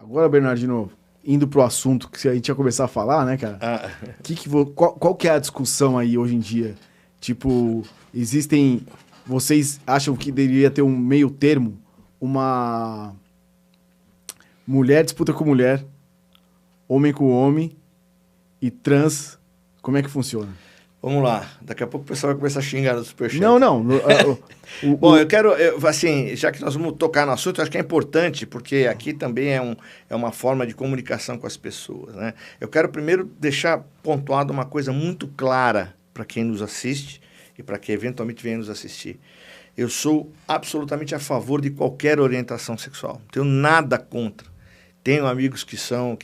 Agora, Bernardino, indo pro assunto que a gente ia começar a falar, né, cara? Qual que é a discussão aí hoje em dia? Tipo, vocês acham que deveria ter um meio termo? Uma mulher disputa com mulher, homem com homem e trans, como é que funciona? Vamos lá, daqui a pouco o pessoal vai começar a xingar no Superchat. Não. Bom, eu quero, assim, já que nós vamos tocar no assunto, eu acho que é importante, porque aqui também é uma forma de comunicação com as pessoas, né? Eu quero primeiro deixar pontuado uma coisa muito clara para quem nos assiste e para quem eventualmente venha nos assistir. Eu sou absolutamente a favor de qualquer orientação sexual, não tenho nada contra. Tenho amigos que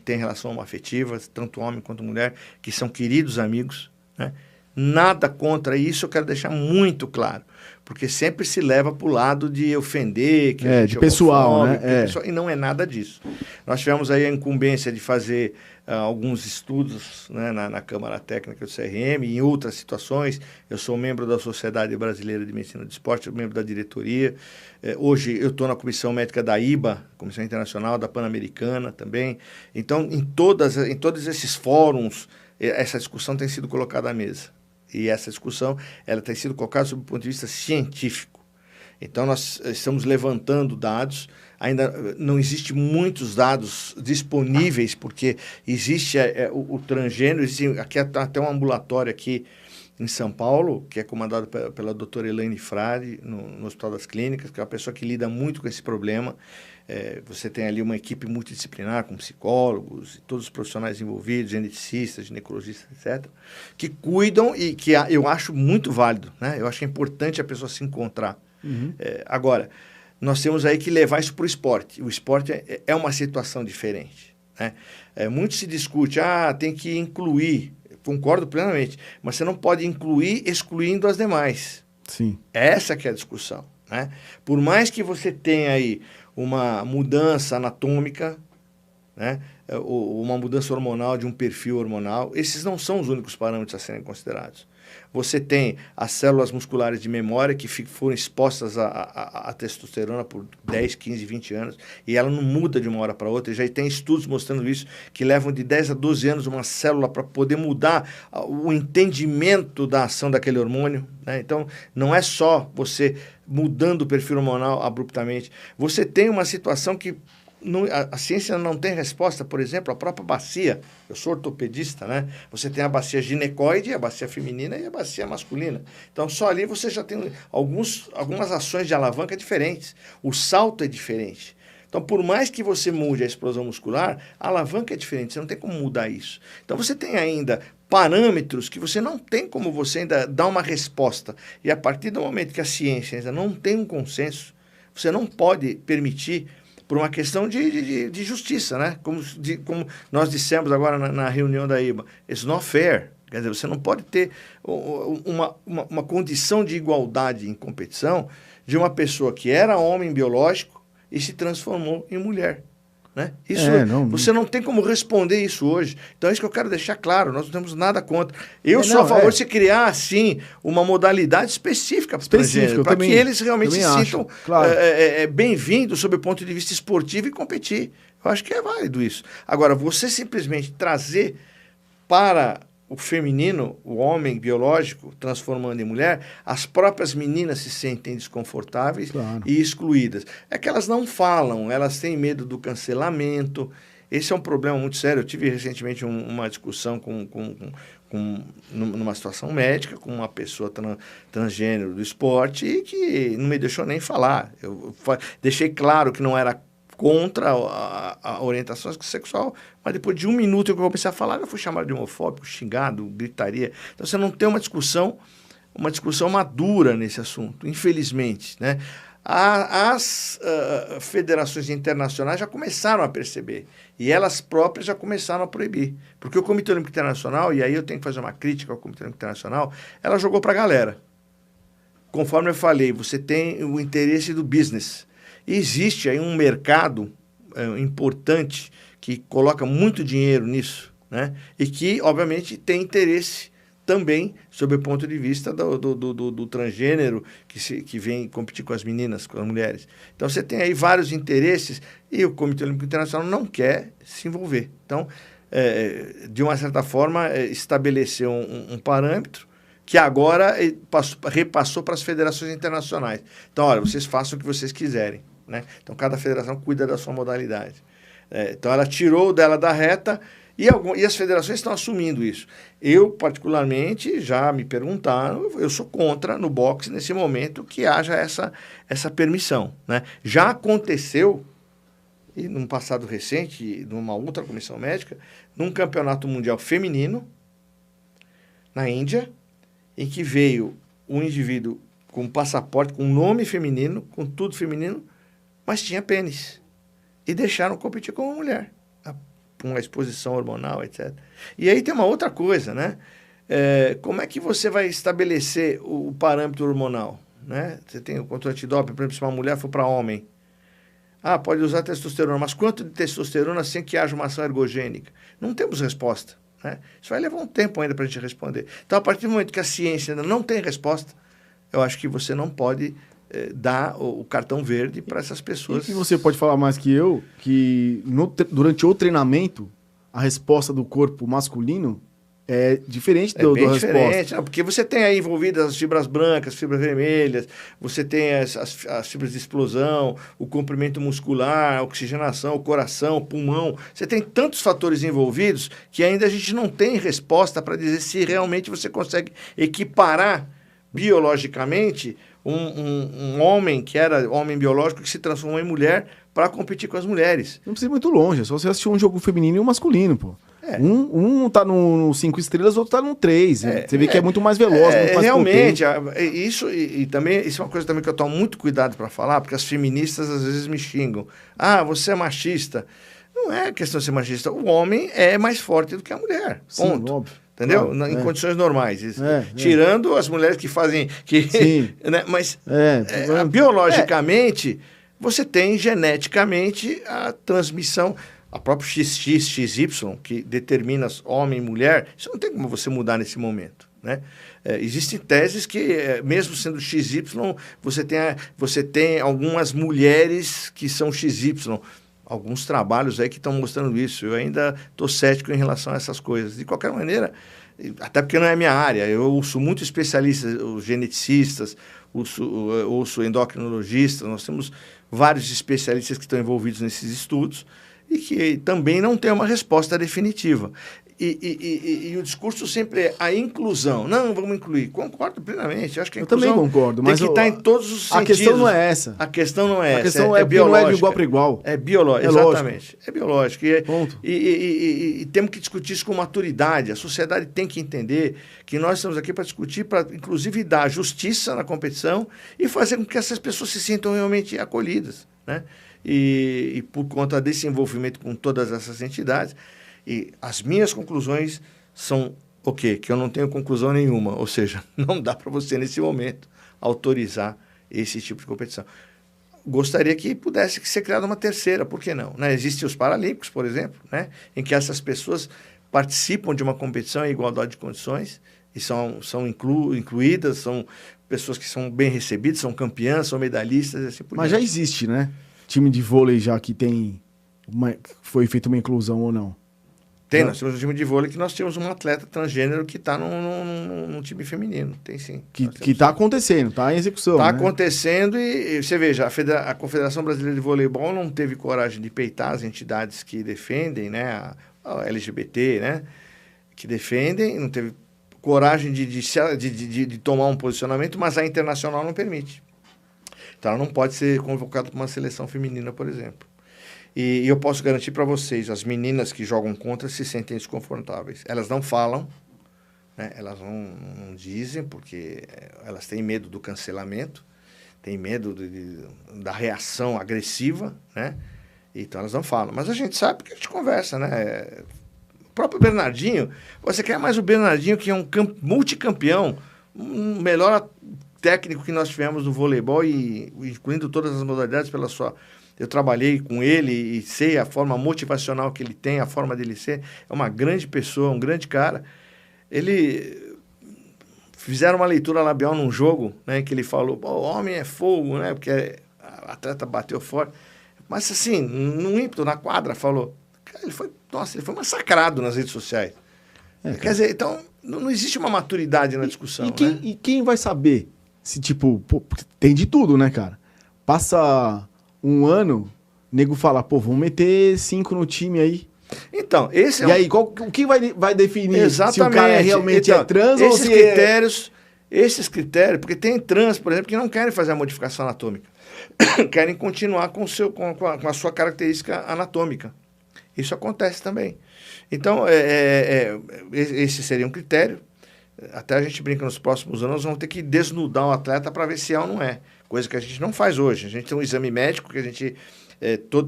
têm relação homoafetiva, tanto homem quanto mulher, que são queridos amigos, né? Nada contra isso, eu quero deixar muito claro. Porque sempre se leva para o lado de ofender, que a gente de pessoal, né? E não é nada disso. Nós tivemos aí a incumbência de fazer alguns estudos, né, na Câmara Técnica do CRM, em outras situações. Eu sou membro da Sociedade Brasileira de Medicina do Esporte, membro da diretoria. Hoje eu estou na Comissão Médica da IBA, Comissão Internacional da Pan-Americana também. Então, em todos esses fóruns, essa discussão tem sido colocada à mesa. E essa discussão ela tem sido colocada sob o ponto de vista científico. Então, nós estamos levantando dados. Ainda não existe muitos dados disponíveis, porque existe o transgênero. Existe aqui até um ambulatório aqui em São Paulo, que é comandado pela doutora Elaine Frade, no Hospital das Clínicas, que é uma pessoa que lida muito com esse problema. Você tem ali uma equipe multidisciplinar, com psicólogos, e todos os profissionais envolvidos, geneticistas, ginecologistas, etc., que cuidam e que eu acho muito válido, né? Eu acho que é importante a pessoa se encontrar. Uhum. Agora, nós temos aí que levar isso para o esporte. O esporte é uma situação diferente, né? Muito se discute, tem que incluir. Concordo plenamente, mas você não pode incluir excluindo as demais. Sim. Essa que é a discussão, né? Por mais que você tenha aí uma mudança anatômica, né, ou uma mudança hormonal de um perfil hormonal, esses não são os únicos parâmetros a serem considerados. Você tem as células musculares de memória que foram expostas à testosterona por 10, 15, 20 anos e ela não muda de uma hora para outra. Já tem estudos mostrando isso, que levam de 10 a 12 anos uma célula para poder mudar o entendimento da ação daquele hormônio, né? Então, não é só você mudando o perfil hormonal abruptamente. Você tem uma situação que a ciência não tem resposta. Por exemplo, a própria bacia. Eu sou ortopedista, né? Você tem a bacia ginecoide, a bacia feminina e a bacia masculina. Então, só ali você já tem algumas ações de alavanca diferentes. O salto é diferente. Então, por mais que você mude a explosão muscular, a alavanca é diferente. Você não tem como mudar isso. Então, você tem ainda parâmetros que você não tem como você ainda dar uma resposta. E a partir do momento que a ciência ainda não tem um consenso, você não pode permitir, por uma questão de justiça, né? Como nós dissemos agora na reunião da IBA, it's not fair. Quer dizer, você não pode ter uma condição de igualdade em competição de uma pessoa que era homem biológico e se transformou em mulher, né? Isso, você não tem como responder isso hoje. Então, é isso que eu quero deixar claro. Nós não temos nada contra. Eu sou a favor de se criar, assim, uma modalidade específica para que eles realmente se sintam bem-vindos sob o ponto de vista esportivo e competir. Eu acho que é válido isso. Agora, você simplesmente trazer para o feminino, o homem biológico, transformando em mulher, as próprias meninas se sentem desconfortáveis e excluídas. É que elas não falam, elas têm medo do cancelamento. Esse é um problema muito sério. Eu tive recentemente uma discussão numa situação médica com uma pessoa transgênero do esporte e que não me deixou nem falar. Eu deixei claro que não era contra a orientação sexual, mas depois de um minuto que eu comecei a falar, eu fui chamado de homofóbico, xingado, gritaria. Então, você não tem uma discussão madura nesse assunto, infelizmente, né? As federações internacionais já começaram a perceber, e elas próprias já começaram a proibir, porque o Comitê Olímpico Internacional, e aí eu tenho que fazer uma crítica ao Comitê Olímpico Internacional, ela jogou para a galera. Conforme eu falei, você tem o interesse do business. Existe aí um mercado importante que coloca muito dinheiro nisso, né? E que, obviamente, tem interesse também sob o ponto de vista do transgênero que vem competir com as meninas, com as mulheres. Então, você tem aí vários interesses e o Comitê Olímpico Internacional não quer se envolver. Então, de uma certa forma, estabeleceu um parâmetro que agora repassou para as federações internacionais. Então, olha, vocês façam o que vocês quiserem, né? Então, cada federação cuida da sua modalidade. Então, ela tirou dela da reta e as federações estão assumindo isso. Eu, particularmente, já me perguntaram, eu sou contra, no boxe, nesse momento, que haja essa permissão, né? Já aconteceu, e num passado recente, numa outra comissão médica, num campeonato mundial feminino, na Índia, em que veio um indivíduo com passaporte, com nome feminino, com tudo feminino, mas tinha pênis. E deixaram competir com uma mulher, com uma exposição hormonal, etc. E aí tem uma outra coisa, né? Como é que você vai estabelecer o parâmetro hormonal, né? Você tem o controle antidoping, por exemplo, se uma mulher for para homem, pode usar testosterona, mas quanto de testosterona sem que haja uma ação ergogênica? Não temos resposta, né? Isso vai levar um tempo ainda para a gente responder. Então, a partir do momento que a ciência ainda não tem resposta, eu acho que você não pode dar o cartão verde para essas pessoas. E você pode falar mais que eu, que durante o treinamento, a resposta do corpo masculino é diferente da resposta. Não, porque você tem aí envolvidas as fibras brancas, as fibras vermelhas, você tem as fibras de explosão, o comprimento muscular, a oxigenação, o coração, o pulmão. Você tem tantos fatores envolvidos que ainda a gente não tem resposta para dizer se realmente você consegue equiparar biologicamente um homem que era homem biológico que se transformou em mulher para competir com as mulheres. Não precisa ir muito longe, é só você assistir um jogo feminino e um masculino, pô. Um tá no 5 estrelas, o outro tá no 3. Você vê que é muito mais veloz, muito mais realmente, isso e também isso é uma coisa também que eu tomo muito cuidado para falar, porque as feministas às vezes me xingam. Você é machista. Não é questão de ser machista. O homem é mais forte do que a mulher. Ponto. Sim, óbvio. Entendeu? Claro, em condições normais. Tirando as mulheres que fazem... né? Mas biologicamente, você tem geneticamente a transmissão... A própria XY, que determina homem e mulher, isso não tem como você mudar nesse momento, né? Existem teses que, mesmo sendo XY, você tem algumas mulheres que são XY. Alguns trabalhos aí que estão mostrando isso. Eu ainda estou cético em relação a essas coisas. De qualquer maneira, até porque não é a minha área, eu ouço muito especialistas, os geneticistas, ouço endocrinologistas, nós temos vários especialistas que estão envolvidos nesses estudos, e que também não tem uma resposta definitiva. E o discurso sempre é a inclusão. Não, vamos incluir. Concordo plenamente. Acho que a inclusão também concordo, mas tem que estar em todos os sentidos. A questão não é essa. A questão não é essa. A questão é biológica. Não é de igual para igual. É biológico, exatamente. É biológico. Ponto. E temos que discutir isso com maturidade. A sociedade tem que entender que nós estamos aqui para discutir, para inclusive dar justiça na competição e fazer com que essas pessoas se sintam realmente acolhidas, né? E por conta desse envolvimento com todas essas entidades, e as minhas conclusões são o quê? Que eu não tenho conclusão nenhuma, ou seja, não dá para você, nesse momento, autorizar esse tipo de competição. Gostaria que pudesse ser criada uma terceira, por que não? Né? Existem os Paralímpicos, por exemplo, né? Em que essas pessoas participam de uma competição em igualdade de condições e são incluídas, são pessoas que são bem recebidas, são campeãs, são medalhistas e assim por diante. Mas já existe, né? Time de vôlei já que foi feita uma inclusão ou não? Nós temos um time de vôlei que nós temos um atleta transgênero que está num time feminino. Tem sim. Que está acontecendo, está em execução. Está acontecendo e você veja, a Confederação Brasileira de Voleibol não teve coragem de peitar as entidades que defendem, né, a LGBT, né, que defendem, não teve coragem de tomar um posicionamento, mas a internacional não permite. Então ela não pode ser convocada para uma seleção feminina, por exemplo. E eu posso garantir para vocês, as meninas que jogam contra se sentem desconfortáveis. Elas não falam, né? Elas não dizem, porque elas têm medo do cancelamento, têm medo da reação agressiva, né? Então elas não falam. Mas a gente sabe porque a gente conversa, né? O próprio Bernardinho, você quer mais o Bernardinho, que é um multicampeão, um melhor técnico que nós tivemos no voleibol, e incluindo todas as modalidades pela sua... Eu trabalhei com ele e sei a forma motivacional que ele tem, a forma dele ser. É uma grande pessoa, um grande cara. Ele fizeram uma leitura labial num jogo, né, que ele falou, o homem é fogo, né, porque o atleta bateu forte. Mas assim, num ímpeto, na quadra, falou. Cara, ele foi massacrado nas redes sociais. Quer dizer, então, não existe uma maturidade na discussão. E quem vai saber se, tipo, pô, tem de tudo, né, cara? Passa um ano, nego fala, pô, vamos meter 5 no time aí. Então, esse é aí, o que vai definir exatamente, se o cara realmente é trans ou se esses critérios, porque tem trans, por exemplo, que não querem fazer a modificação anatômica. Querem continuar com a sua característica anatômica. Isso acontece também. Então, esse seria um critério. Até a gente brinca, nos próximos anos, nós vamos ter que desnudar o atleta para ver se é ou não é. Coisa que a gente não faz hoje. A gente tem um exame médico que a gente,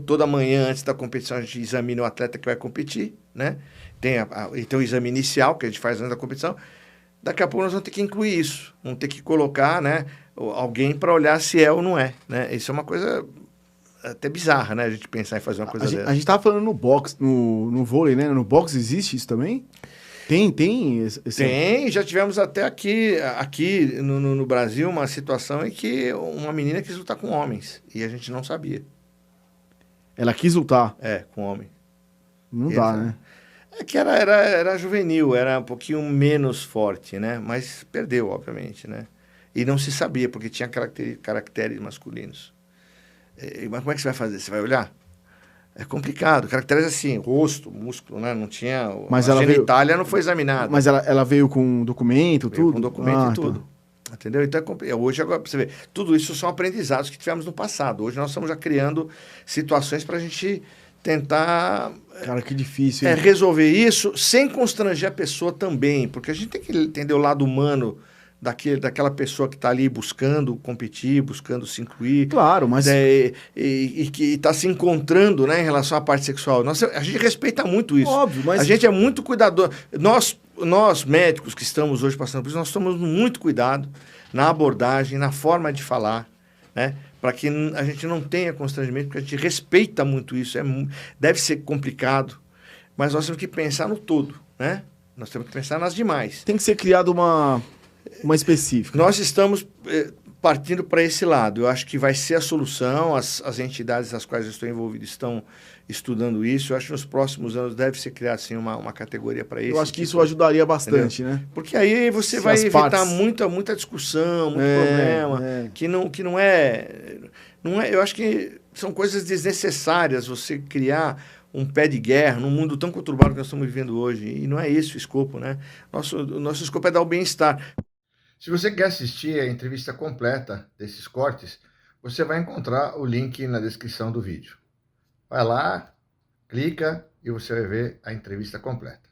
toda manhã antes da competição, a gente examina o atleta que vai competir, né? Tem o exame inicial que a gente faz antes da competição. Daqui a pouco nós vamos ter que incluir isso. Vamos ter que colocar, né, alguém para olhar se é ou não é, né? Isso é uma coisa até bizarra, né? A gente pensar em fazer uma coisa dessa. A gente tava falando no boxe, no vôlei, né? No boxe existe isso também? Tem esse... Tem, já tivemos até aqui no Brasil uma situação em que uma menina quis lutar com homens e a gente não sabia. Ela quis lutar? Com homem. Não dá, né? É que era juvenil, era um pouquinho menos forte, né? Mas perdeu, obviamente, né? E não se sabia, porque tinha caracteres masculinos. Mas como é que você vai fazer? Você vai olhar? É complicado. Caracteres assim, rosto, músculo, né? Não tinha... Mas a genitália não foi examinada. Mas ela veio com documento, tudo? Com documento e tudo. Tá. Entendeu? Então, hoje, agora, pra você ver, tudo isso são aprendizados que tivemos no passado. Hoje nós estamos já criando situações para a gente tentar... Cara, que difícil. Resolver isso sem constranger a pessoa também. Porque a gente tem que entender o lado humano daquela pessoa que está ali buscando competir, buscando se incluir. Claro, mas... E que está se encontrando, né, em relação à parte sexual. A gente respeita muito isso. Óbvio, mas... A gente é muito cuidadoso. Nós, médicos que estamos hoje passando por isso, nós tomamos muito cuidado na abordagem, na forma de falar, né, para que a gente não tenha constrangimento, porque a gente respeita muito isso. Deve ser complicado, mas nós temos que pensar no todo, né? Nós temos que pensar nas demais. Tem que ser criado uma específica. Nós estamos partindo para esse lado. Eu acho que vai ser a solução. As entidades às quais eu estou envolvido estão estudando isso. Eu acho que nos próximos anos deve ser criada assim, uma categoria para isso. Eu acho que isso ajudaria bastante, entendeu? Né? Porque aí você vai evitar muita discussão, muito problema, que não é... Eu acho que são coisas desnecessárias você criar um pé de guerra num mundo tão conturbado que nós estamos vivendo hoje. E não é esse o escopo, né? Nosso escopo é dar o bem-estar. Se você quer assistir a entrevista completa desses cortes, você vai encontrar o link na descrição do vídeo. Vai lá, clica e você vai ver a entrevista completa.